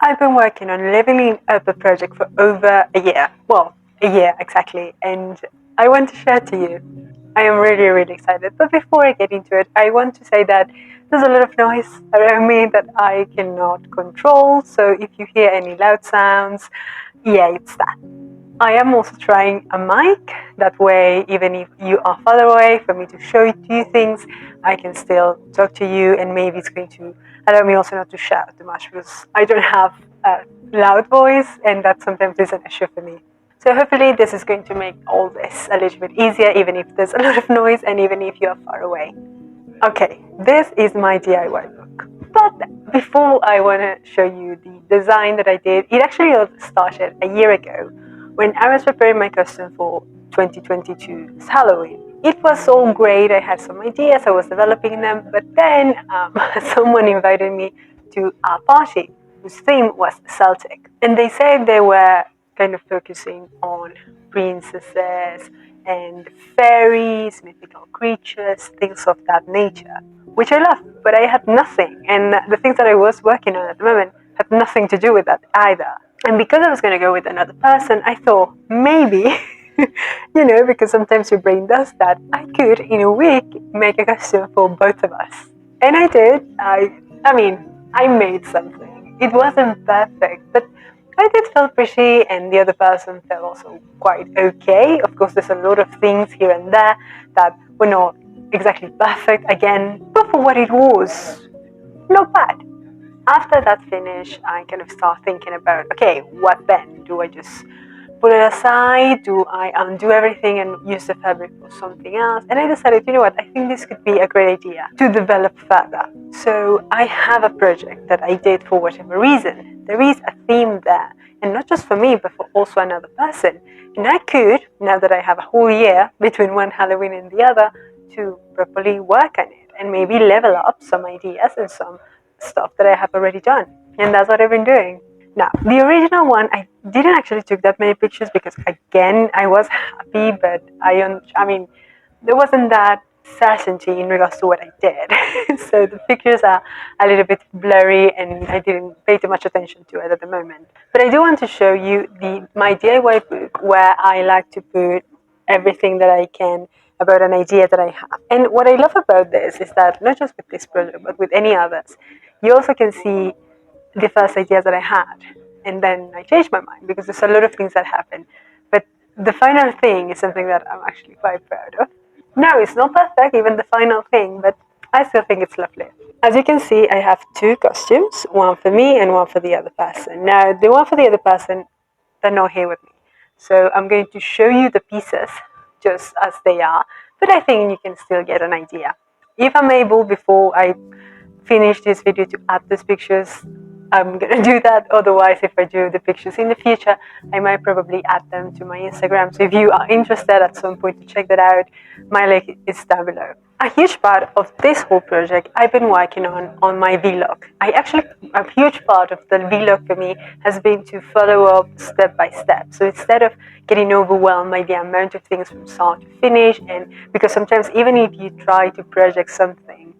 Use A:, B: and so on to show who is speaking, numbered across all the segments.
A: I've been working on leveling up a project for over a year. Well, a year exactly, and I want to share to you. I am really, really excited. But before I get into it, I want to say that there's a lot of noise around me that I cannot control. So if you hear any loud sounds, yeah, it's that. I am also trying a mic. That way, even if you are far away, for me to show you things, I can still talk to you, and maybe it's going to allow me also not to shout too much because I don't have a loud voice, and that sometimes is an issue for me. So hopefully this is going to make all this a little bit easier, even if there's a lot of noise and even if you are far away. Okay, this is my DIY book. But before I want to show you the design that I did, it actually started a year ago when I was preparing my costume for 2022's Halloween. It was all great, I had some ideas, I was developing them, but then someone invited me to a party whose theme was Celtic. And they said they were kind of focusing on princesses and fairies, mythical creatures, things of that nature, which I love, but I had nothing. And the things that I was working on at the moment had nothing to do with that either. And because I was going to go with another person, I thought maybe, because sometimes your brain does that, I could, in a week, make a costume for both of us. And I did. I made something. It wasn't perfect, but I did feel pretty, and the other person felt also quite okay. Of course, there's a lot of things here and there that were not exactly perfect again, but for what it was, not bad. After that finish, I kind of start thinking about, okay, what then? Do I just put it aside? Do I undo everything and use the fabric for something else? And I decided, you know what, I think this could be a great idea to develop further. So I have a project that I did for whatever reason. There is a theme there, and not just for me, but for also another person. And I could, now that I have a whole year between one Halloween and the other, to properly work on it and maybe level up some ideas and some stuff that I have already done. And that's what I've been doing. Now, the original one, I didn't actually took that many pictures because, again, I was happy, but there wasn't that certainty in regards to what I did. So the pictures are a little bit blurry and I didn't pay too much attention to it at the moment. But I do want to show you my DIY book where I like to put everything that I can about an idea that I have. And what I love about this is that not just with this project, but with any others, you also can see the first ideas that I had. And then I changed my mind because there's a lot of things that happen. But the final thing is something that I'm actually quite proud of. No, it's not perfect, even the final thing, but I still think it's lovely. As you can see, I have two costumes, one for me and one for the other person. Now, the one for the other person, they're not here with me. So I'm going to show you the pieces just as they are, but I think you can still get an idea. If I'm able, before I finish this video, to add these pictures, I'm going to do that. Otherwise, if I do the pictures in the future, I might probably add them to my Instagram. So if you are interested at some point to check that out, my link is down below. A huge part of this whole project I've been working on my vlog. A huge part of the vlog for me has been to follow up step by step. So instead of getting overwhelmed by the amount of things from start to finish, and because sometimes even if you try to project something,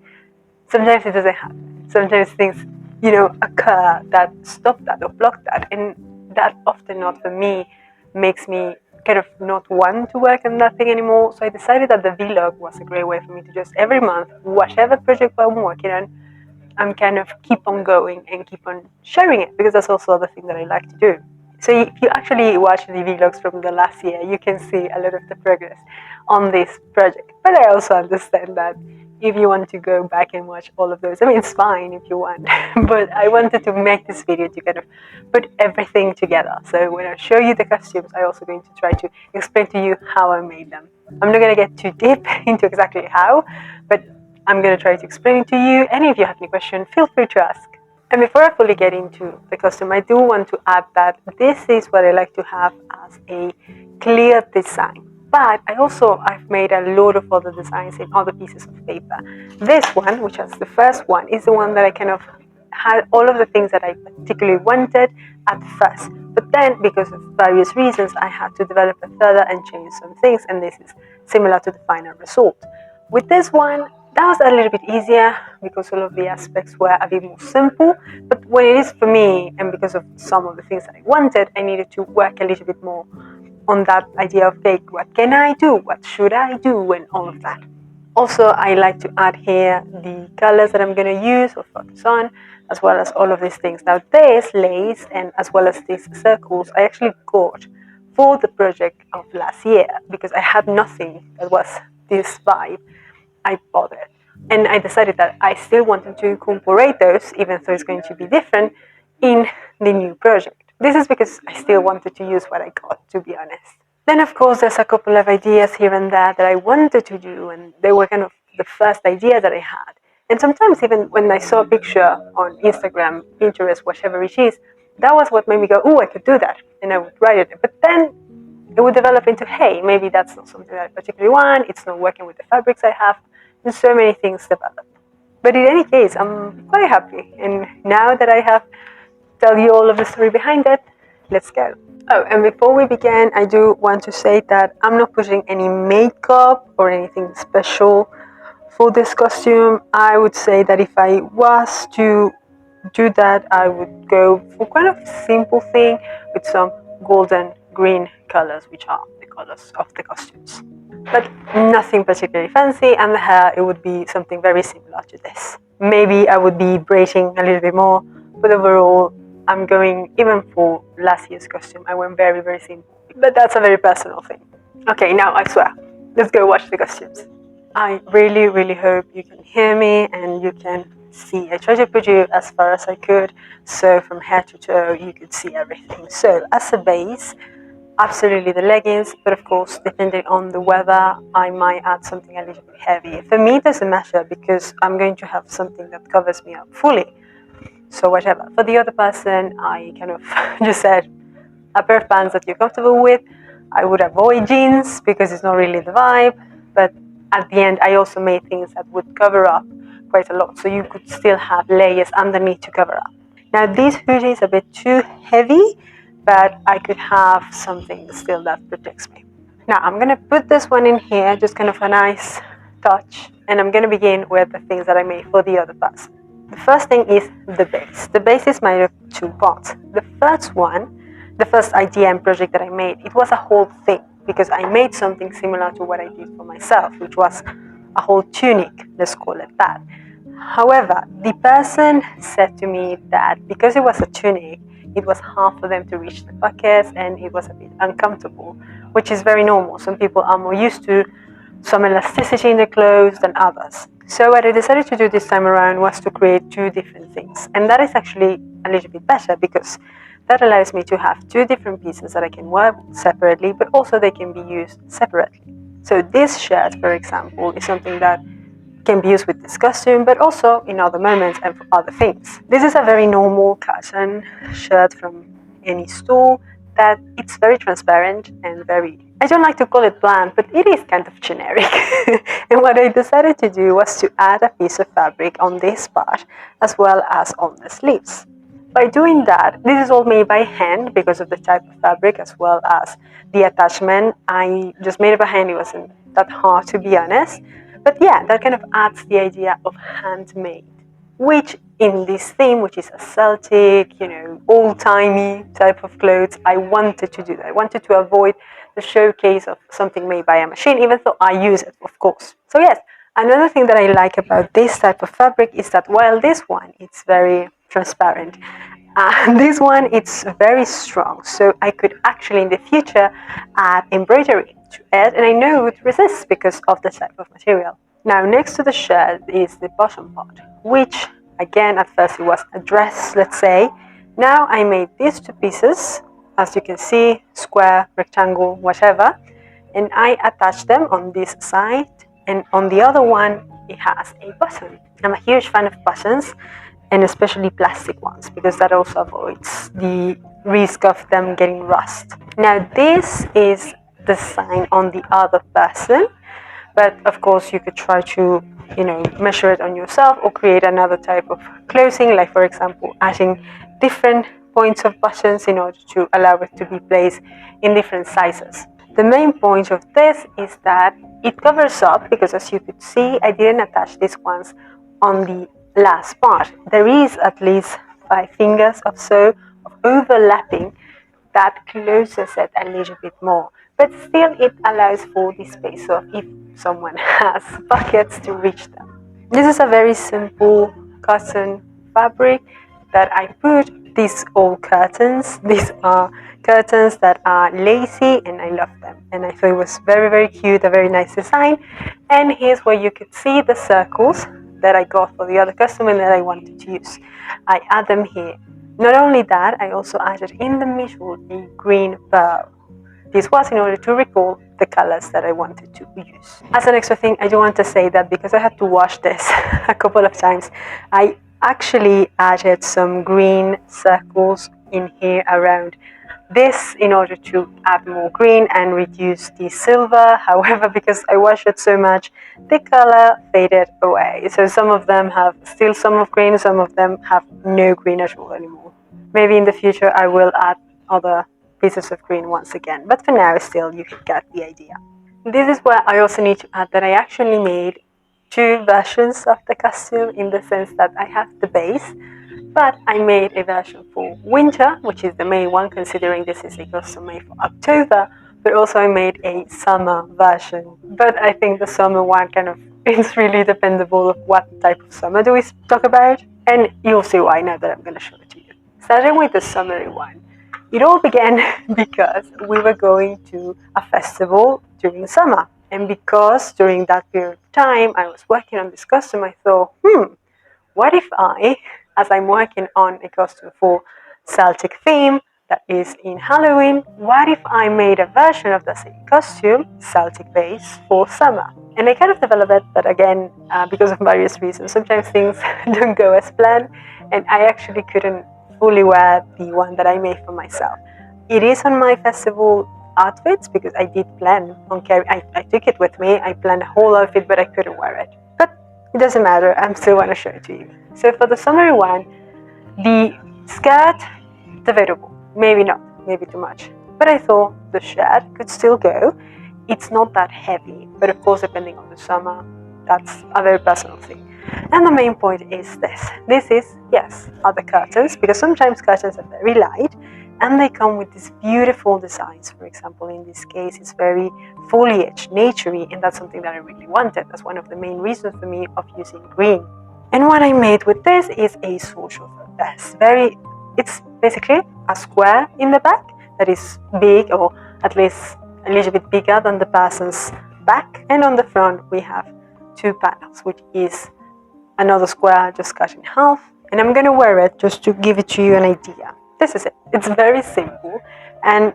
A: sometimes it doesn't happen. Sometimes things, occur that stop that or block that. And that often not for me makes me kind of not want to work on that thing anymore. So I decided that the vlog was a great way for me to just every month, whatever project I'm working on, I'm kind of keep on going and keep on sharing it, because that's also the thing that I like to do. So if you actually watch the vlogs from the last year, you can see a lot of the progress on this project. But I also understand that if you want to go back and watch all of those, it's fine if you want. But I wanted to make this video to kind of put everything together. So when I show you the costumes, I'm also going to try to explain to you how I made them. I'm not going to get too deep into exactly how, but I'm going to try to explain it to you. And if you have any questions, feel free to ask. And before I fully get into the costume, I do want to add that this is what I like to have as a clear design. But I've made a lot of other designs in other pieces of paper. This one, which is the first one, is the one that I kind of had all of the things that I particularly wanted at first. But then, because of various reasons, I had to develop it further and change some things, and this is similar to the final result. With this one, That was a little bit easier because all of the aspects were a bit more simple. But when it is for me, and because of some of the things that I wanted, I needed to work a little bit more on that idea of, okay, what can I do? What should I do? And all of that. Also, I like to add here the colors that I'm going to use or focus on, as well as all of these things. Now, this lace and as well as these circles, I actually got for the project of last year because I had nothing that was this vibe. I bought it. And I decided that I still wanted to incorporate those, even though it's going to be different, in the new project. This is because I still wanted to use what I got, to be honest. Then, of course, there's a couple of ideas here and there that I wanted to do, and they were kind of the first idea that I had. And sometimes, even when I saw a picture on Instagram, Pinterest, whatever it is, that was what made me go, oh, I could do that. And I would write it. But then it would develop into, hey, maybe that's not something that I particularly want. It's not working with the fabrics I have. And so many things develop. But in any case, I'm quite happy. And now that I have tell you all of the story behind it, let's go. Oh, and before we begin, I do want to say that I'm not putting any makeup or anything special for this costume. I would say that if I was to do that, I would go for kind of simple thing with some golden green colors, which are the colors of the costumes. But nothing particularly fancy, and the hair, it would be something very similar to this. Maybe I would be braiding a little bit more, but overall, I'm going, even for last year's costume, I went very, very simple. But that's a very personal thing. Okay, now I swear, let's go watch the costumes. I really, really hope you can hear me and you can see. I tried to put you as far as I could, so from head to toe, you could see everything. So as a base, absolutely the leggings, but of course, depending on the weather, I might add something a little bit heavy. For me, it doesn't matter because I'm going to have something that covers me up fully. So whatever. For the other person, I kind of just said a pair of pants that you're comfortable with. I would avoid jeans because it's not really the vibe. But at the end, I also made things that would cover up quite a lot. So you could still have layers underneath to cover up. Now this hoodie is a bit too heavy, but I could have something still that protects me. Now I'm going to put this one in here, just kind of a nice touch. And I'm going to begin with the things that I made for the other person. The first thing is the base. The base is made of two parts. The first one, the first idea and project that I made, it was a whole thing because I made something similar to what I did for myself, which was a whole tunic, let's call it that. However, the person said to me that because it was a tunic, it was hard for them to reach the pockets and it was a bit uncomfortable, which is very normal. Some people are more used to some elasticity in the clothes than others. So what I decided to do this time around was to create two different things. And that is actually a little bit better because that allows me to have two different pieces that I can wear separately, but also they can be used separately. So this shirt, for example, is something that can be used with this costume, but also in other moments and for other things. This is a very normal cotton shirt from any store that it's very transparent and very, I don't like to call it bland, but it is kind of generic. And what I decided to do was to add a piece of fabric on this part as well as on the sleeves. By doing that, this is all made by hand because of the type of fabric as well as the attachment. I just made it by hand, it wasn't that hard to be honest. But yeah, that kind of adds the idea of handmade, which in this theme, which is a Celtic, old-timey type of clothes, I wanted to do that. I wanted to avoid the showcase of something made by a machine, even though I use it, of course. So yes, another thing that I like about this type of fabric is that while this one, it's very transparent, this one, it's very strong. So I could actually in the future add embroidery to it, and I know it would resist because of the type of material. Now next to the shirt is the bottom part, which again at first it was a dress, let's say. Now I made these two pieces, as you can see, square, rectangle, whatever, and I attached them on this side, and on the other one it has a button. I'm a huge fan of buttons, and especially plastic ones, because that also avoids the risk of them getting rust. Now this is the sign on the other person, but of course you could try to measure it on yourself or create another type of clothing, like for example adding different points of buttons in order to allow it to be placed in different sizes. The main point of this is that it covers up, because as you could see, I didn't attach these ones on the last part. There is at least 5 fingers or so of overlapping that closes it a little bit more, but still it allows for the space of if someone has buckets to reach them. This is a very simple cotton fabric that I put these old curtains. These are curtains that are lacy and I love them. And I thought it was very, very cute, a very nice design. And here's where you could see the circles that I got for the other customer that I wanted to use. I add them here. Not only that, I also added in the middle a green pearl. This was in order to recall the colors that I wanted to use. As an extra thing, I do want to say that because I had to wash this a couple of times, I actually added some green circles in here around this in order to add more green and reduce the silver. However, because I washed it so much, the color faded away. So some of them have still some of green, some of them have no green at all anymore. Maybe in the future I will add other pieces of green once again, but for now still you get the idea. This is where I also need to add that I actually made 2 versions of the costume, in the sense that I have the base, but I made a version for winter, which is the main one, considering this is a costume made for October, but also I made a summer version. But I think the summer one kind of is really dependable of what type of summer do we talk about, and you'll see why now that I'm going to show it to you. Starting with the summery one, it all began because we were going to a festival during summer. And because during that period of time I was working on this costume, I thought, what if I, as I'm working on a costume for Celtic theme that is in Halloween, what if I made a version of the same costume, Celtic base, for summer? And I kind of developed it, but again, because of various reasons, sometimes things don't go as planned, and I actually couldn't fully wear the one that I made for myself. It is on my festival outfits because I did plan on carrying. I took it with me. I planned a whole outfit, but I couldn't wear it. But it doesn't matter. I'm still want to show it to you. So for the summery one, the skirt, debatable. Maybe not. Maybe too much. But I thought the shirt could still go. It's not that heavy, but of course, depending on the summer, that's a very personal thing. And the main point is this. This is, yes, are the curtains, because sometimes curtains are very light and they come with these beautiful designs. For example, in this case, it's very foliage, naturey, and that's something that I really wanted. That's one of the main reasons for me of using green. And what I made with this is a sort of vest. It's basically a square in the back that is big, or at least a little bit bigger than the person's back. And on the front, we have 2 panels, which is another square just cut in half, and I'm going to wear it just to give it to you an idea. This is it. It's very simple, and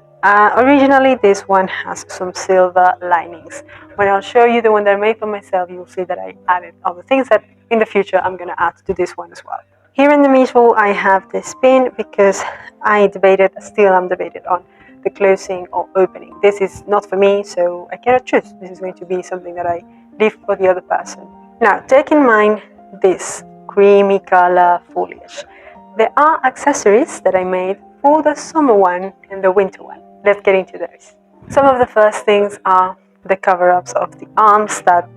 A: originally this one has some silver linings. When I'll show you the one that I made for myself, you'll see that I added other things that in the future I'm going to add to this one as well. Here in the middle I have this pin because I'm debated on the closing or opening. This is not for me, so I cannot choose. This is going to be something that I leave for the other person. Now, take in mind this creamy color foliage. There are accessories that I made for the summer one and the winter one. Let's get into those. Some of the first things are the cover-ups of the arms that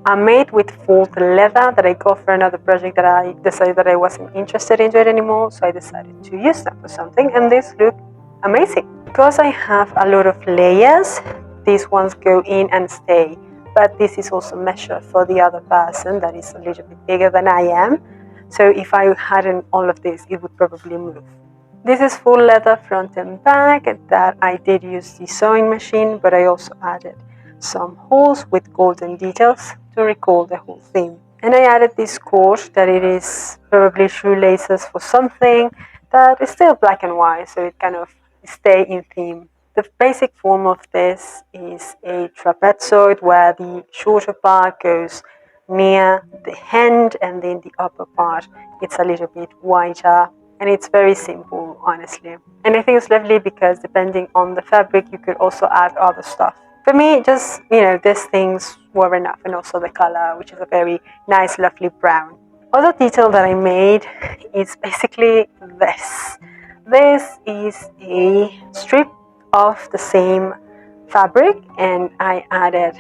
A: are made with faux leather that I got for another project that I decided that I wasn't interested in it anymore, so I decided to use them for something, and these look amazing. Because I have a lot of layers, these ones go in and stay. But this is also measured for the other person that is a little bit bigger than I am. So if I hadn't all of this, it would probably move. This is full leather front and back, and that I did use the sewing machine, but I also added some holes with golden details to recall the whole theme. And I added this cord that it is probably shoelaces for something that is still black and white, so it kind of stay in theme. The basic form of this is a trapezoid where the shorter part goes near the hand and then the upper part it's a little bit wider, and it's very simple, honestly. And I think it's lovely because depending on the fabric you could also add other stuff. For me, just, these things were enough, and also the color, which is a very nice, lovely brown. Other detail that I made is basically this. This is a strip of the same fabric, and I added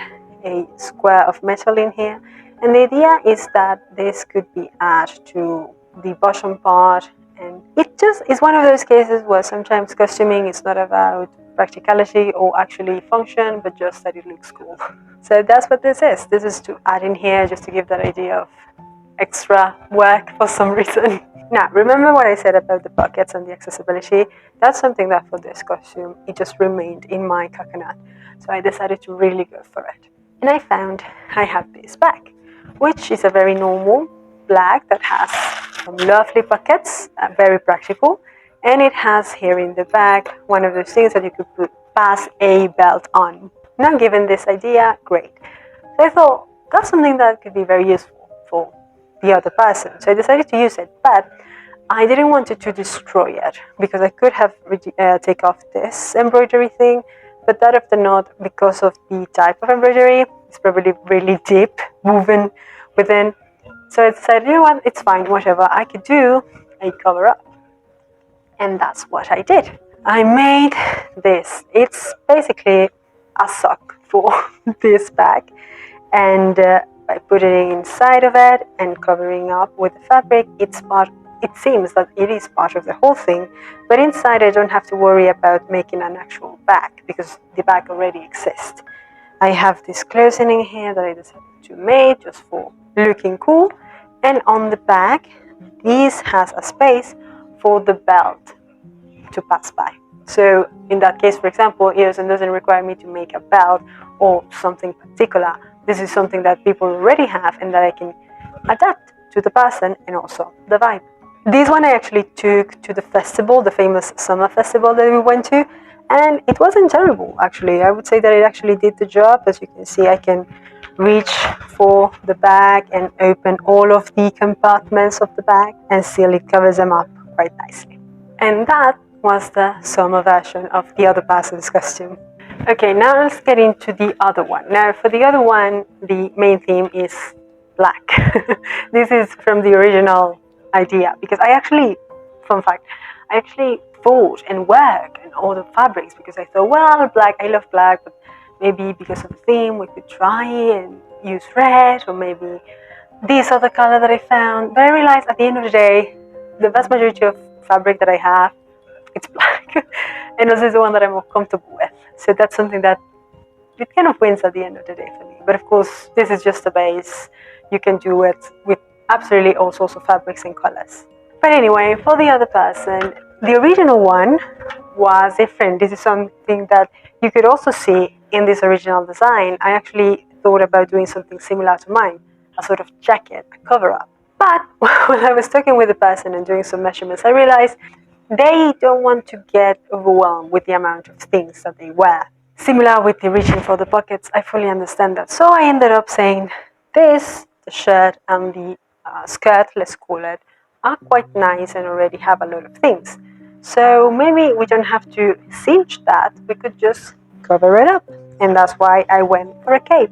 A: a square of metal in here, and the idea is that this could be added to the bottom part, and it just is one of those cases where sometimes costuming is not about practicality or actually function, but just that it looks cool. So that's what this is. This is to add in here just to give that idea of extra work for some reason. Now, remember what I said about the pockets and the accessibility? That's something that for this costume, it just remained in my coconut. So I decided to really go for it. And I found I have this bag, which is a very normal bag that has some lovely pockets, very practical. And it has here in the back one of those things that you could pass a belt on. Now, given this idea, great. So I thought that's something that could be very useful for the other person. So I decided to use it, but I didn't want it to destroy it because I could have take off this embroidery thing, but that often not because of the type of embroidery. It's probably really deep, moving within. So I decided, you know what, it's fine, whatever. I could do a cover up. And that's what I did. I made this. It's basically a sock for this bag. And by putting it inside of it and covering up with the fabric, it seems that it is part of the whole thing, but inside I don't have to worry about making an actual bag because the bag already exists. I have this closing in here that I decided to make just for looking cool, and on the back this has a space for the belt to pass by. So in that case, for example, it doesn't require me to make a belt or something particular. This is something that people already have and that I can adapt to the person and also the vibe. This one I actually took to the festival, the famous summer festival that we went to, and it wasn't terrible actually. I would say that it actually did the job. As you can see, I can reach for the bag and open all of the compartments of the bag, and still it covers them up quite nicely. And that was the summer version of the other person's costume. Okay, now let's get into the other one. Now for the other one, the main theme is black. This is from the original idea because I actually thought and worked on all the fabrics because I thought, well, black, I love black, but maybe because of the theme we could try and use red, or maybe this other color that I found. But I realized at the end of the day, the vast majority of fabric that I have, it's black. And this is the one that I'm more comfortable with. So that's something that it kind of wins at the end of the day for me. But of course, this is just a base. You can do it with absolutely all sorts of fabrics and colors. But anyway, for the other person, the original one was different. This is something that you could also see in this original design. I actually thought about doing something similar to mine, a sort of jacket, a cover-up. But when I was talking with the person and doing some measurements, I realized they don't want to get overwhelmed with the amount of things that they wear. Similar with the reaching for the pockets, I fully understand that. So I ended up saying this, the shirt and the skirt, let's call it, are quite nice and already have a lot of things. So maybe we don't have to cinch that, we could just cover it up. And that's why I went for a cape.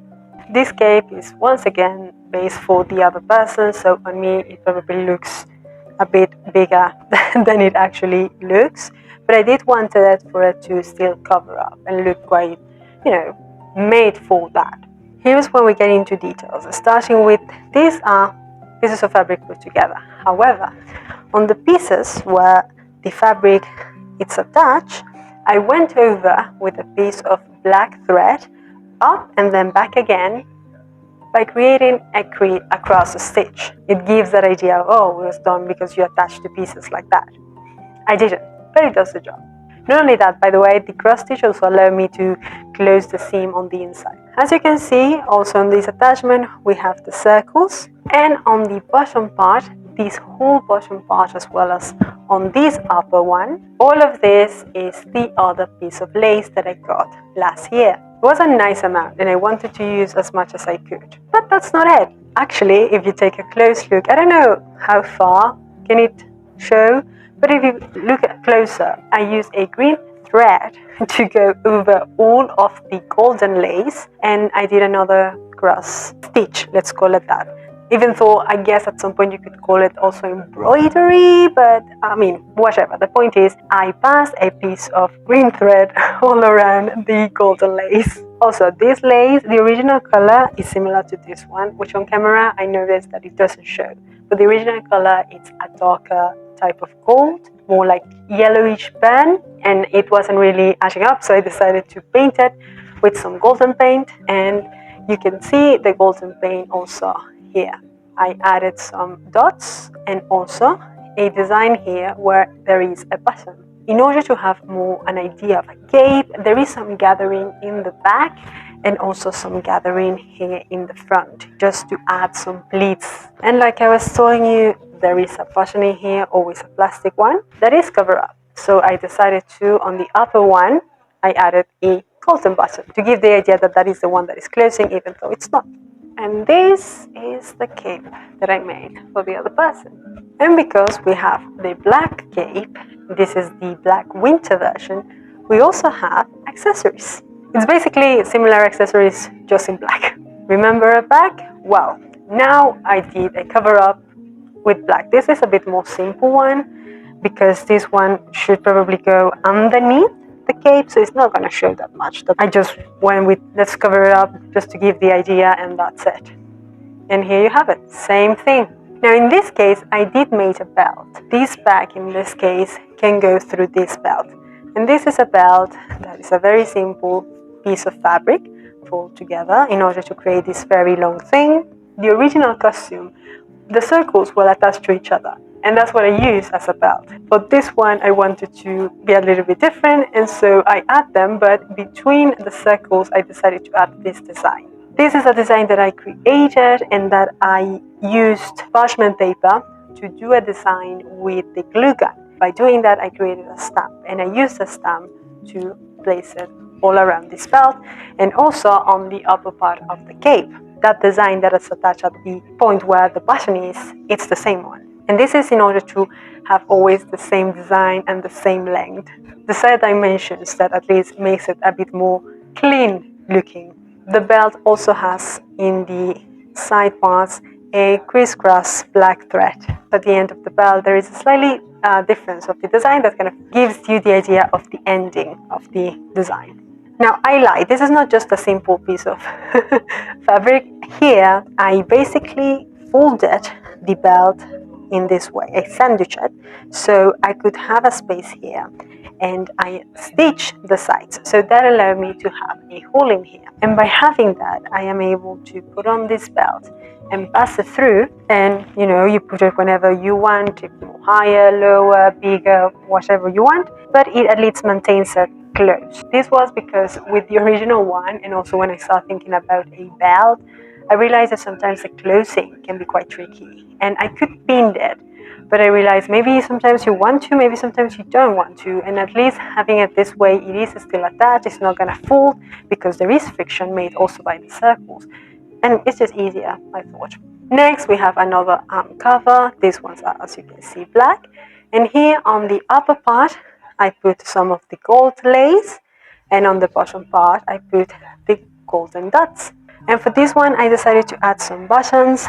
A: This cape is once again based for the other person, so on me it probably looks a bit bigger than it actually looks, but I did want it for it to still cover up and look quite, made for that. Here's when we get into details, starting with these are pieces of fabric put together. However, on the pieces where the fabric is attached, I went over with a piece of black thread up and then back again by creating a cross stitch. It gives that idea of, oh, it was done because you attached the pieces like that. I didn't, but it does the job. Not only that, by the way, the cross stitch also allowed me to close the seam on the inside. As you can see, also on this attachment, we have the circles, and on the bottom part, this whole bottom part as well as on this upper one, all of this is the other piece of lace that I got last year. It was a nice amount and I wanted to use as much as I could. But that's not it. Actually, if you take a close look, I don't know how far can it show, but if you look at closer, I used a green thread to go over all of the golden lace, and I did another cross stitch, let's call it that. Even though I guess at some point you could call it also embroidery, but I mean, whatever. The point is, I passed a piece of green thread all around the golden lace. Also, this lace, the original color is similar to this one, which on camera I noticed that it doesn't show. But the original color, it's a darker type of gold, more like yellowish burn, and it wasn't really matching up, so I decided to paint it with some golden paint, and you can see the golden paint also here. I added some dots and also a design here where there is a button. In order to have more an idea of a cape, there is some gathering in the back and also some gathering here in the front, just to add some pleats. And like I was telling you, there is a button in here, always a plastic one, that is covered up. So I decided to, on the upper one, I added a golden button to give the idea that that is the one that is closing, even though it's not. And this is the cape that I made for the other person. And because we have the black cape, this is the black winter version, we also have accessories. It's basically similar accessories, just in black. Remember a bag? Well, now I did a cover up with black. This is a bit more simple one because this one should probably go underneath the cape, so it's not going to show that much. I just went with let's cover it up just to give the idea, and that's it. And here you have it, same thing. Now in this case I did make a belt. This bag in this case can go through this belt, and this is a belt that is a very simple piece of fabric folded together in order to create this very long thing. The original costume, the circles were attached to each other, and that's what I use as a belt. But this one I wanted to be a little bit different, and so I add them, but between the circles I decided to add this design. This is a design that I created and that I used parchment paper to do a design with the glue gun. By doing that I created a stamp, and I used a stamp to place it all around this belt and also on the upper part of the cape. That design that is attached at the point where the button is, it's the same one. And this is in order to have always the same design and the same length. The side dimensions that at least makes it a bit more clean looking. The belt also has in the side parts a crisscross black thread. At the end of the belt there is a slightly difference of the design that kind of gives you the idea of the ending of the design. Now I lied, this is not just a simple piece of fabric. Here I basically folded the belt in this way, I sandwiched it so I could have a space here, and I stitched the sides, so that allowed me to have a hole in here. And by having that I am able to put on this belt and pass it through, and you put it whenever you want, higher, lower, bigger, whatever you want, but it at least maintains it closed. This was because with the original one, and also when I started thinking about a belt, I realized that sometimes the closing can be quite tricky, and I could pin it, but I realized maybe sometimes you want to, maybe sometimes you don't want to, and at least having it this way, it is still attached, it's not gonna fold because there is friction made also by the circles, and it's just easier, I thought. Next we have another arm cover. These ones are, as you can see, black, and here on the upper part I put some of the gold lace, and on the bottom part I put the golden dots. And for this one I decided to add some buttons,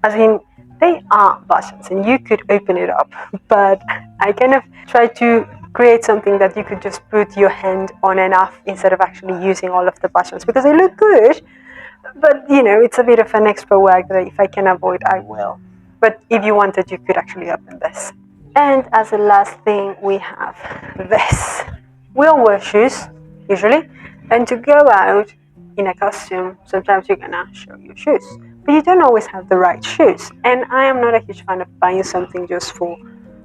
A: as in they are buttons and you could open it up, but I kind of tried to create something that you could just put your hand on and off instead of actually using all of the buttons, because they look good, but it's a bit of an extra work that if I can avoid I will. But if you wanted you could actually open this. And as a last thing we have this. We all wear shoes usually, and to go out in a costume sometimes you're gonna show your shoes, but you don't always have the right shoes, and I am not a huge fan of buying something just for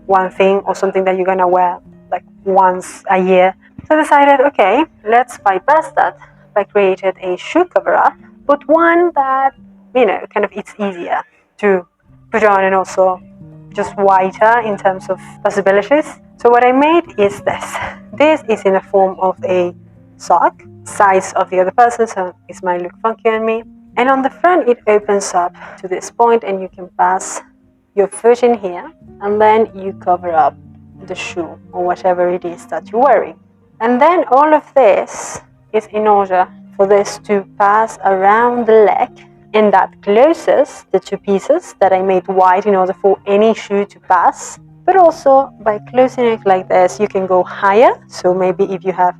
A: one thing or something that you're gonna wear like once a year. So I decided, okay, let's bypass that by creating a shoe cover up, but one that kind of it's easier to put on and also just wider in terms of possibilities. So what I made is this. This is in the form of a sock, size of the other person, so it might look funky on me. And on the front it opens up to this point, and you can pass your foot in here, and then you cover up the shoe or whatever it is that you're wearing. And then all of this is in order for this to pass around the leg, and that closes the two pieces that I made wide in order for any shoe to pass. But also by closing it like this you can go higher, so maybe if you have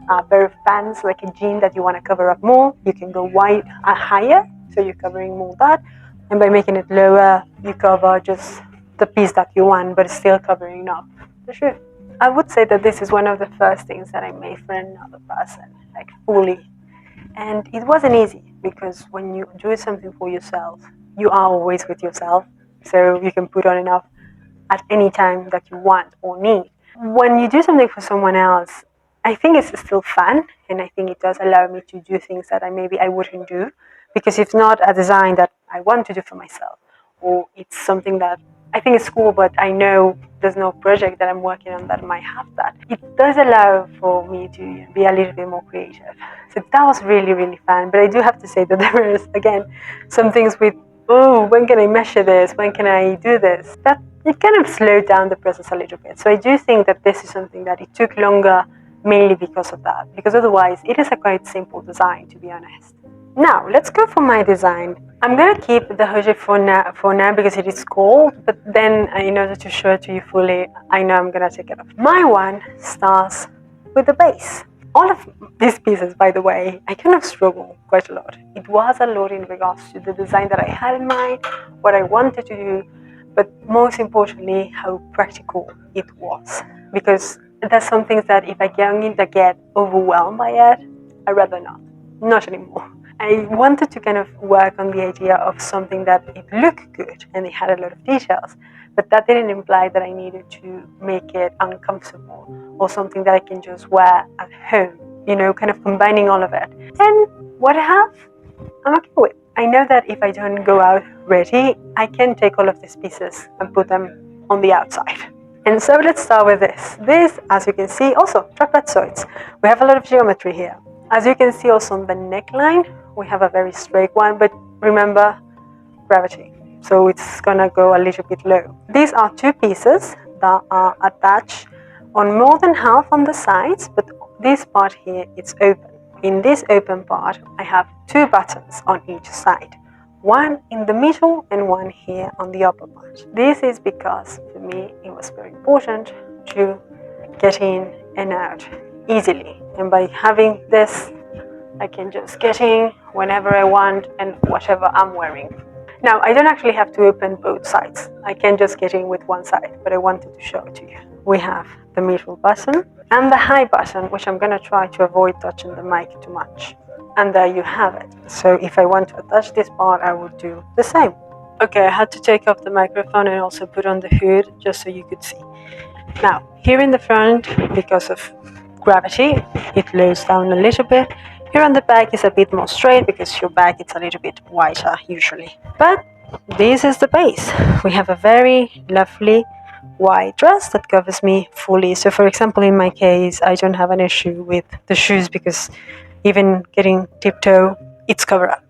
A: a pair of pants, like a jean that you want to cover up more, you can go wide higher, so you're covering more that. And by making it lower, you cover just the piece that you want, but it's still covering up the shoe. I would say that this is one of the first things that I made for another person, like fully. And it wasn't easy, because when you do something for yourself, you are always with yourself, so you can put on enough at any time that you want or need. When you do something for someone else, I think it's still fun, and I think it does allow me to do things that maybe I wouldn't do, because it's not a design that I want to do for myself, or it's something that I think is cool, but I know there's no project that I'm working on that might have that. It does allow for me to be a little bit more creative. So that was really, really fun. But I do have to say that there is, again, some things with, oh, when can I measure this? When can I do this? That it kind of slowed down the process a little bit. So I do think that this is something that it took longer, mainly because of that. Because otherwise, it is a quite simple design, to be honest. Now, let's go for my design. I'm going to keep the hoodie for now because it is cold, but then in order to show it to you fully, I know I'm going to take it off. My one starts with the base. All of these pieces, by the way, I kind of struggled quite a lot. It was a lot in regards to the design that I had in mind, what I wanted to do, but most importantly, how practical it was. Because there's some things that if I get overwhelmed by it, I'd rather not anymore. I wanted to kind of work on the idea of something that it looked good and it had a lot of details, but that didn't imply that I needed to make it uncomfortable or something that I can just wear at home, kind of combining all of it. And what I have, I'm okay with. I know that if I don't go out ready, I can take all of these pieces and put them on the outside. And so let's start with this. This, as you can see, also trapezoids. We have a lot of geometry here. As you can see also on the neckline, we have a very straight one, but remember, gravity. So it's gonna go a little bit low. These are two pieces that are attached on more than half on the sides, but this part here is open. In this open part, I have two buttons on each side. One in the middle and one here on the upper part. This is because for me it was very important to get in and out easily. And by having this, I can just get in whenever I want and whatever I'm wearing. Now, I don't actually have to open both sides. I can just get in with one side, but I wanted to show it to you. We have the middle button and the high button, which I'm going to try to avoid touching the mic too much. And there you have it. So if I want to attach this part, I would do the same. Okay, I had to take off the microphone and also put on the hood just so you could see. Now, here in the front, because of gravity, it lows down a little bit. Here on the back is a bit more straight because your back is a little bit wider usually. But this is the base. We have a very lovely white dress that covers me fully. So for example, in my case, I don't have an issue with the shoes because even getting tiptoe, it's covered up.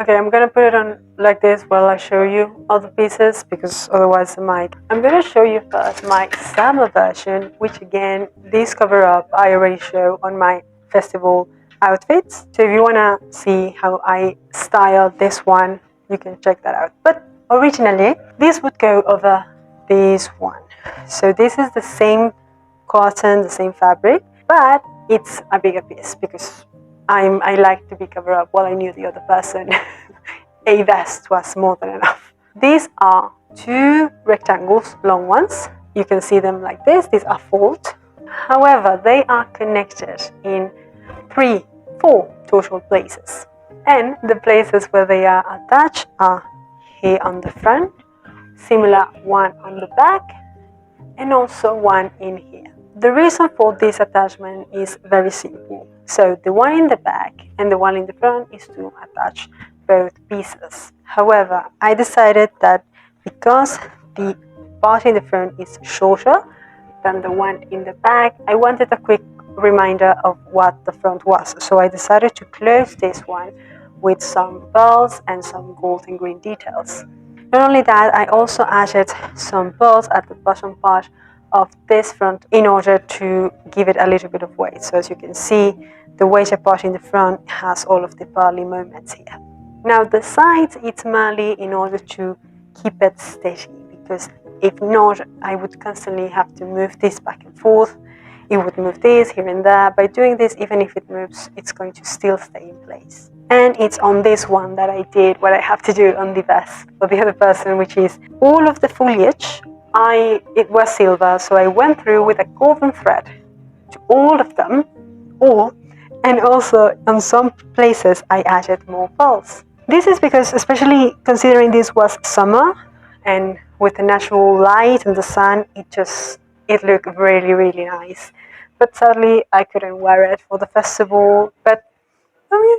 A: Okay, I'm gonna put it on like this while I show you all the pieces because otherwise I'm gonna show you first my summer version, which again, this cover up I already show on my festival outfits. So if you wanna see how I style this one, you can check that out. But originally, this would go over this one. So this is the same cotton, the same fabric, but it's a bigger piece because I like to be covered up while I knew the other person. A vest was more than enough. These are two rectangles, long ones. You can see them like this. These are fold. However, they are connected in 4 total places. And the places where they are attached are here on the front, similar one on the back, and also one in here. The reason for this attachment is very simple. So the one in the back and the one in the front is to attach both pieces. However, I decided that because the part in the front is shorter than the one in the back, I wanted a quick reminder of what the front was. So I decided to close this one with some pearls and some gold and green details. Not only that, I also added some pearls at the bottom part of this front in order to give it a little bit of weight. So as you can see, the weighted part in the front has all of the pearly moments here. Now the sides, it's merely in order to keep it steady, because if not, I would constantly have to move this back and forth. it would move this here and there. By doing this, even if it moves, it's going to still stay in place. And it's on this one that I did what I have to do on the vest for the other person, which is all of the foliage. It was silver, so I went through with a golden thread to all of them, and also on some places I added more pearls. This is because, especially considering this was summer, and with the natural light and the sun, it looked really, really nice. But sadly, I couldn't wear it for the festival. But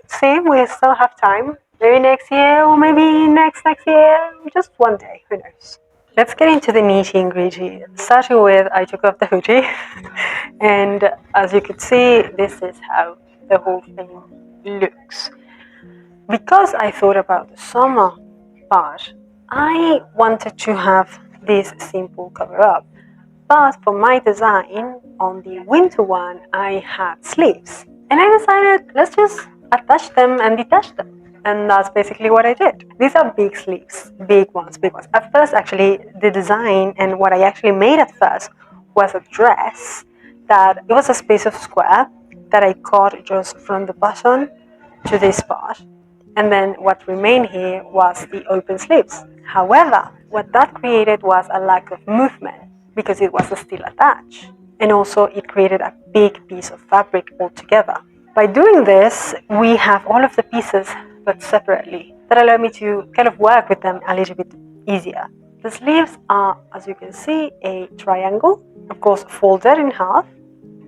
A: see, we still have time. Maybe next year, or maybe next year, just one day, who knows. Let's get into the nitty gritty. Starting with, I took off the hoodie, and as you could see, this is how the whole thing looks. Because I thought about the summer part, I wanted to have this simple cover up. But for my design, on the winter one, I had sleeves. And I decided, let's just attach them and detach them. And that's basically what I did. These are big sleeves, big ones. At first, actually, the design and what I actually made at first was a dress that it was a space of square that I cut just from the button to this part. And then what remained here was the open sleeves. However, what that created was a lack of movement because it was still attached. And also it created a big piece of fabric altogether. By doing this, we have all of the pieces but separately. That allowed me to kind of work with them a little bit easier. The sleeves are, as you can see, a triangle, of course folded in half.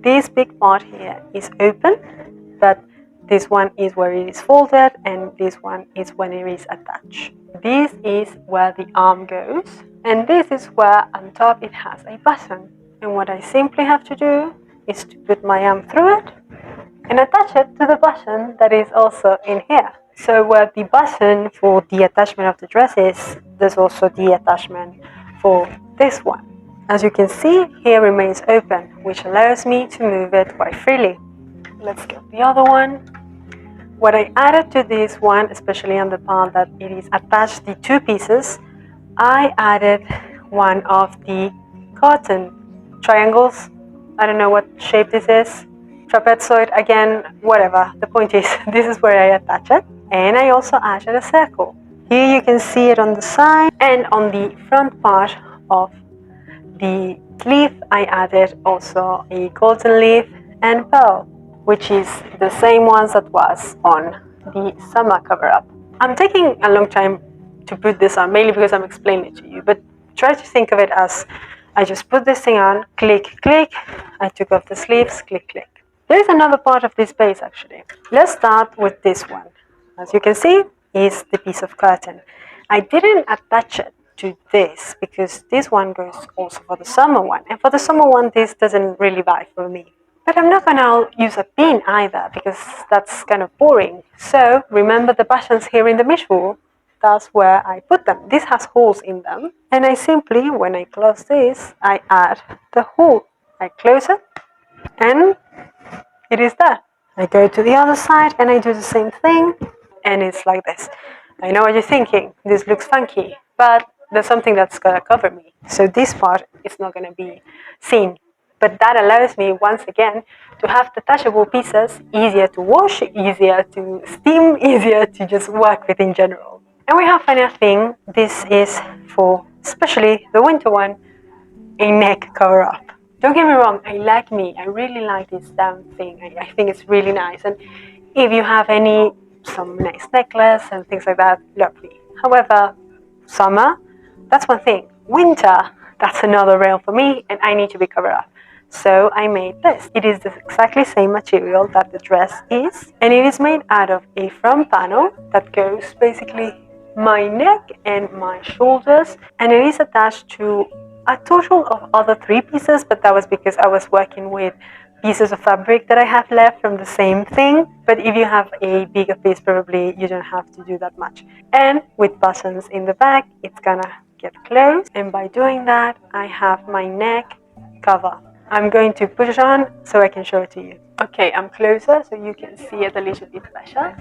A: This big part here is open, but this one is where it is folded, and this one is when it is attached. This is where the arm goes, and this is where on top it has a button. And what I simply have to do is to put my arm through it and attach it to the button that is also in here. So where the button for the attachment of the dress is, there's also the attachment for this one. As you can see, here remains open, which allows me to move it quite freely. Let's get the other one. What I added to this one, especially on the part that it is attached the two pieces, I added one of the cotton triangles. I don't know what shape this is. Trapezoid, again, whatever. The point is, this is where I attach it. And I also added a circle. Here you can see it on the side, and on the front part of the sleeve, I added also a golden leaf and pearl, which is the same ones that was on the summer cover-up. I'm taking a long time to put this on, mainly because I'm explaining it to you, but try to think of it as I just put this thing on, click, click, I took off the sleeves, click, click. There is another part of this base actually. Let's start with this one. As you can see, is the piece of curtain. I didn't attach it to this because this one goes also for the summer one, and for the summer one this doesn't really vibe for me. But I'm not going to use a pin either because that's kind of boring. So remember the buttons here in the middle, that's where I put them. This has holes in them, and I simply, when I close this, I add the hole. I close it and it is there. I go to the other side and I do the same thing, and it's like this. I know what you're thinking, this looks funky, but there's something that's going to cover me. So this part is not going to be seen. But that allows me, once again, to have detachable pieces, easier to wash, easier to steam, easier to just work with in general. And we have another thing. This is for, especially the winter one, a neck cover-up. Don't get me wrong, I really like this damn thing. I think it's really nice. And if you have some nice necklace and things like that, lovely. However, summer, that's one thing. Winter, that's another realm for me, and I need to be covered up. So I made this. It is the exactly same material that the dress is, and it is made out of a front panel that goes basically my neck and my shoulders, and it is attached to a total of other 3 pieces, but that was because I was working with pieces of fabric that I have left from the same thing. But if you have a bigger piece, probably you don't have to do that much. And with buttons in the back, it's gonna get closed, and by doing that, I have my neck cover. I'm going to push it on so I can show it to you. Okay, I'm closer so you can see it a little bit better.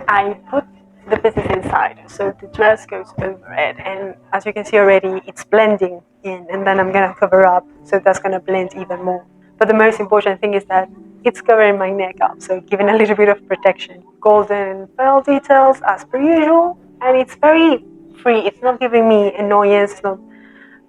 A: I put the pieces inside, so the dress goes over it, and as you can see already, it's blending in, and then I'm gonna cover up, so that's gonna blend even more. But the most important thing is that it's covering my neck up, so giving a little bit of protection. Golden pearl details as per usual, and it's very free. It's not giving me annoyance. It's not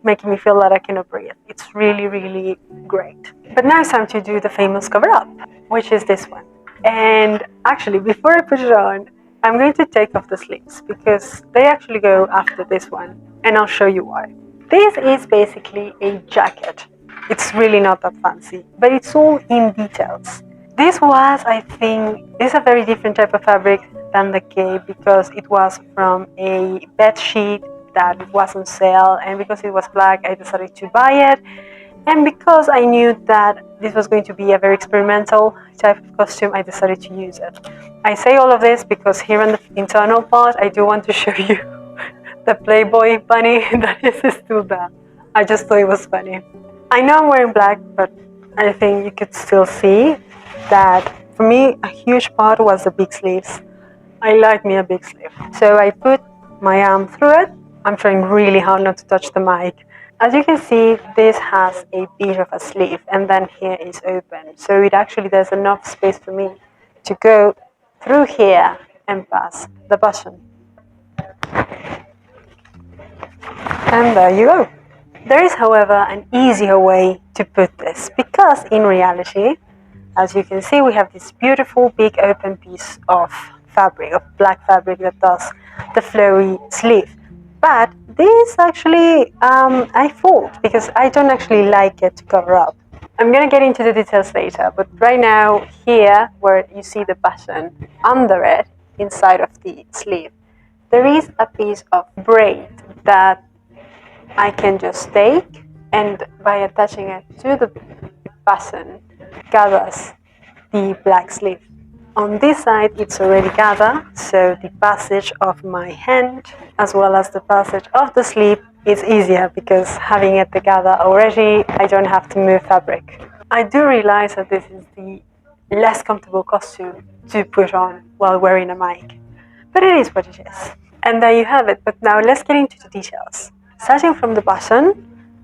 A: making me feel that I cannot breathe. It's really, really great. But now it's time to do the famous cover up, which is this one. And actually, before I put it on, I'm going to take off the sleeves because they actually go after this one, and I'll show you why. This is basically a jacket. It's really not that fancy, but it's all in details. This was, I think, this is a very different type of fabric than the cape because it was from a bed sheet that was on sale, and because it was black, I decided to buy it. And because I knew that this was going to be a very experimental type of costume, I decided to use it. I say all of this because here in the internal part, I do want to show you the Playboy bunny that is still there. I just thought it was funny. I know I'm wearing black, but I think you could still see that for me, a huge part was the big sleeves. I like me a big sleeve. So I put my arm through it. I'm trying really hard not to touch the mic. As you can see, this has a bit of a sleeve, and then here is open. So it actually, there's enough space for me to go through here and pass the button. And there you go. There is, however, an easier way to put this, because in reality, as you can see, we have this beautiful big open piece of fabric, of black fabric that does the flowy sleeve. But this actually, I fold because I don't actually like it to cover up. I'm going to get into the details later, but right now, here, where you see the button, under it, inside of the sleeve, there is a piece of braid that I can just take, and by attaching it to the button, gathers the black sleeve. On this side, it's already gathered, so the passage of my hand as well as the passage of the sleeve is easier because having it together already, I don't have to move fabric. I do realize that this is the less comfortable costume to put on while wearing a mic, but it is what it is. And there you have it, but now let's get into the details. Starting from the button,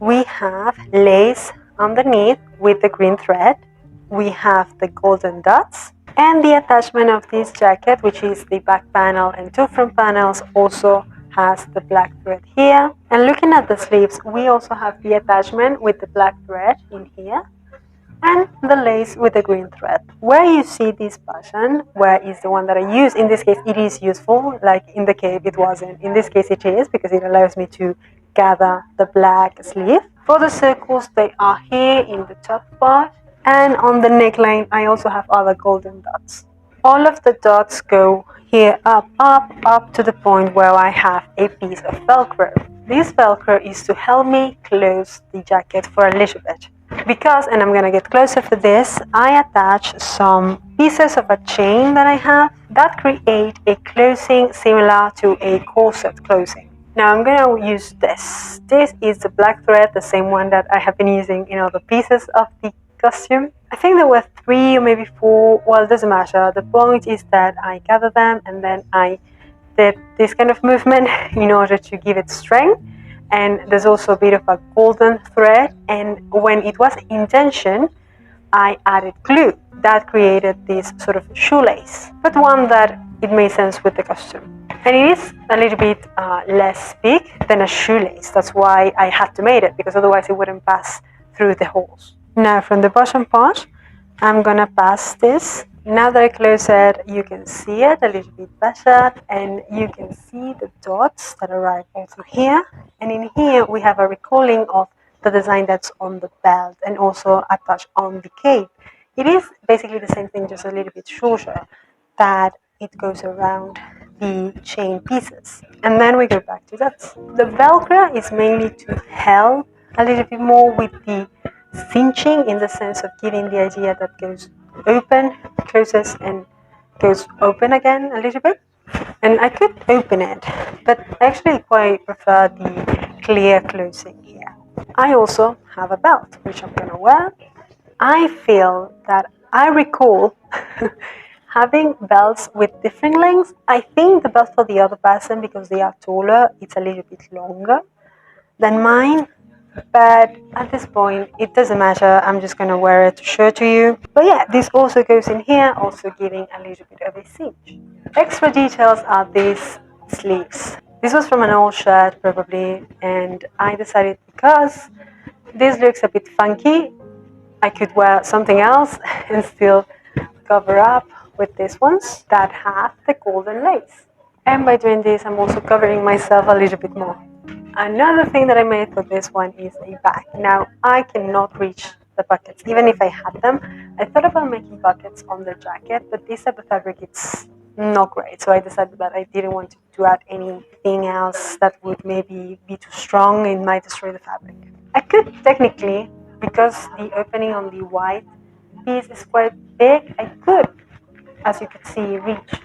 A: we have lace underneath with the green thread. We have the golden dots, and the attachment of this jacket, which is the back panel and two front panels, also has the black thread here. And looking at the sleeves, we also have the attachment with the black thread in here and the lace with the green thread. Where you see this button, where is the one that I use, in this case it is useful, like in the cape it wasn't. In this case it is, because it allows me to gather the black sleeve. For the circles, they are here in the top part, and on the neckline I also have other golden dots. All of the dots go here up to the point where I have a piece of Velcro. This Velcro is to help me close the jacket for a little bit. Because, and I'm going to get closer for this, I attach some pieces of a chain that I have that create a closing similar to a corset closing. Now I'm going to use this. This is the black thread, the same one that I have been using in other pieces of the costume. I think there were 3 or maybe 4, well, it doesn't matter. The point is that I gather them and then I did this kind of movement in order to give it strength. And there's also a bit of a golden thread, and when it was in tension, I added glue. That created this sort of shoelace, but one that it made sense with the costume. And it is a little bit less big than a shoelace. That's why I had to make it, because otherwise it wouldn't pass through the holes. Now from the bottom part, I'm gonna pass this. Now that I close it, you can see it a little bit better, and you can see the dots that arrive also here. And in here, we have a recalling of the design that's on the belt and also attached on the cape. It is basically the same thing, just a little bit shorter, that it goes around the chain pieces. And then we go back to that. The Velcro is mainly to help a little bit more with the cinching, in the sense of giving the idea that goes open, closes, and goes open again a little bit. And I could open it, but I actually quite prefer the clear closing here. I also have a belt, which I'm going to wear. I feel that I recall having belts with different lengths. I think the belt for the other person, because they are taller, it's a little bit longer than mine. But at this point, it doesn't matter. I'm just going to wear it to show to you. But yeah, this also goes in here, also giving a little bit of a cinch. Extra details are these sleeves. This was from an old shirt, probably, and I decided because this looks a bit funky, I could wear something else and still cover up with these ones that have the golden lace. And by doing this, I'm also covering myself a little bit more. Another thing that I made for this one is a bag. Now, I cannot reach the pockets, even if I had them. I thought about making pockets on the jacket, but this type of fabric, it's not great. So I decided that I didn't want to add anything else that would maybe be too strong and might destroy the fabric. I could technically, because the opening on the white piece is quite big, I could, as you could see, reach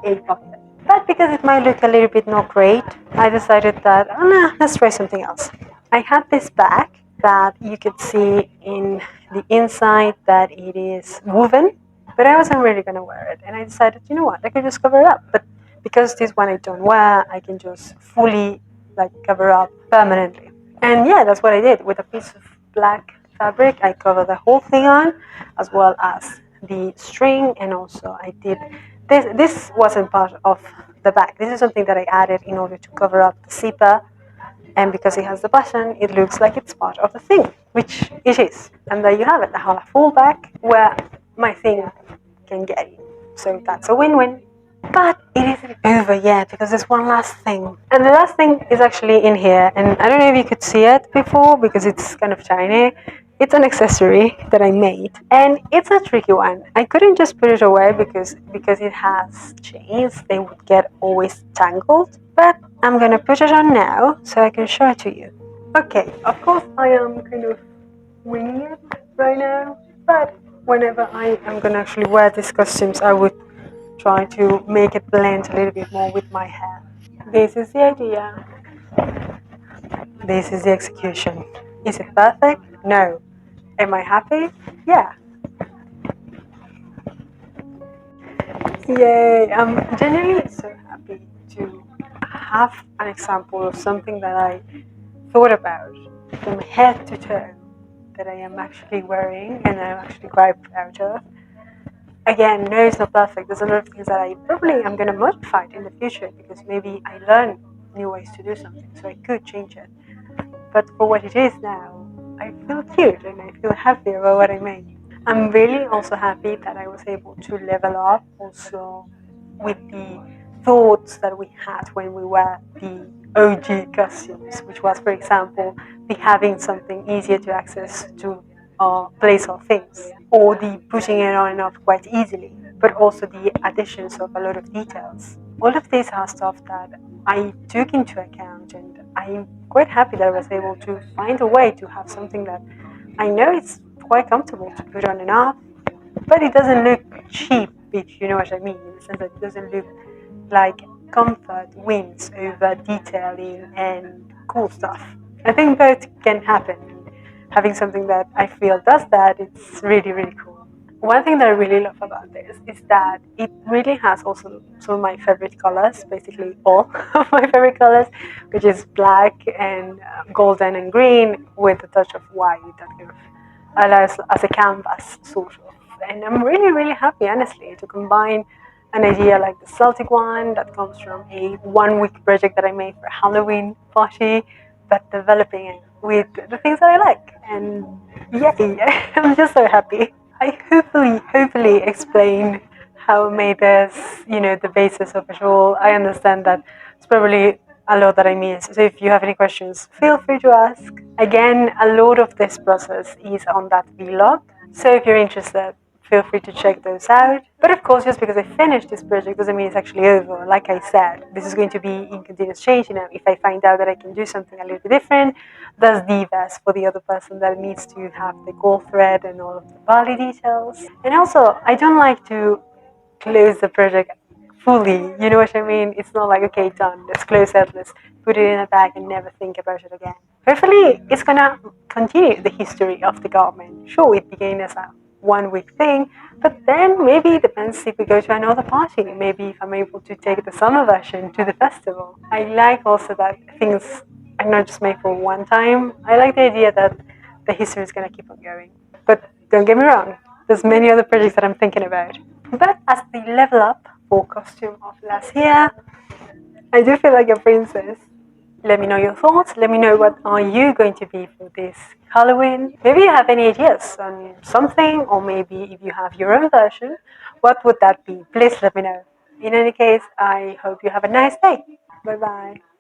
A: a pocket. But because it might look a little bit not great, I decided that, oh no, let's try something else. I had this bag that you could see in the inside that it is woven, but I wasn't really going to wear it. And I decided, you know what, I could just cover it up. But because this one I don't wear, I can just fully like cover up permanently. And yeah, that's what I did. With a piece of black fabric, I covered the whole thing on, as well as the string, and also I did this. This wasn't part of the bag. This is something that I added in order to cover up the zipper, and because it has the button, it looks like it's part of the thing, which it is. And there you have it. I have a full bag where my thing can get in. So that's a win-win. But it isn't over yet because there's one last thing. And the last thing is actually in here. And I don't know if you could see it before because it's kind of tiny. It's an accessory that I made. And it's a tricky one. I couldn't just put it away because it has chains. They would get always tangled. But I'm going to put it on now so I can show it to you. Okay, of course I am kind of winging it right now. But whenever I am going to actually wear these costumes, I would try to make it blend a little bit more with my hair. This is the idea. This is the execution. Is it perfect? No. Am I happy? Yeah. Yay. I'm genuinely so happy to have an example of something that I thought about from head to toe that I am actually wearing and I'm actually quite proud of. Again, no, it's not perfect. There's a lot of things that I probably am going to modify in the future because maybe I learn new ways to do something, so I could change it. But for what it is now, I feel cute and I feel happy about what I made. I'm really also happy that I was able to level up also with the thoughts that we had when we were the OG costumes, which was, for example, the having something easier to access to place our things, or the putting it on and off quite easily, but also the additions of a lot of details. All of these are stuff that I took into account, and I'm quite happy that I was able to find a way to have something that I know it's quite comfortable to put on and off, but it doesn't look cheap, if you know what I mean, in the sense that it doesn't look like comfort wins over detailing and cool stuff. I think both can happen. Having something that I feel does that, it's really, really cool. One thing that I really love about this is that it really has also some of my favorite colors, basically all of my favorite colors, which is black and golden and green with a touch of white that kind of allows as a canvas, sort of. And I'm really, really happy, honestly, to combine an idea like the Celtic one that comes from a 1 week project that I made for a Halloween party, but developing it with the things that I like. And yay, I'm just so happy. I hopefully explain how I made this, the basis of it all. I understand that it's probably a lot that I missed. So if you have any questions, feel free to ask. Again, a lot of this process is on that vlog. So if you're interested, feel free to check those out. But of course, just because I finished this project doesn't mean it's actually over. Like I said, this is going to be in continuous change. If I find out that I can do something a little bit different, that's the best for the other person that needs to have the gold thread and all of the body details. And also, I don't like to close the project fully. You know what I mean? It's not like, okay, done, let's close it, let's put it in a bag and never think about it again. Hopefully, it's gonna continue the history of the garment. Sure, it began as a 1 week thing, but then maybe it depends if we go to another party. Maybe if I'm able to take the summer version to the festival. I like also that things and not just made for one time. I like the idea that the history is going to keep on going. But don't get me wrong, there's many other projects that I'm thinking about. But as the level up for costume of last year, I do feel like a princess. Let me know your thoughts. Let me know what are you going to be for this Halloween. Maybe you have any ideas on something, or maybe if you have your own version, what would that be? Please let me know. In any case, I hope you have a nice day. Bye bye.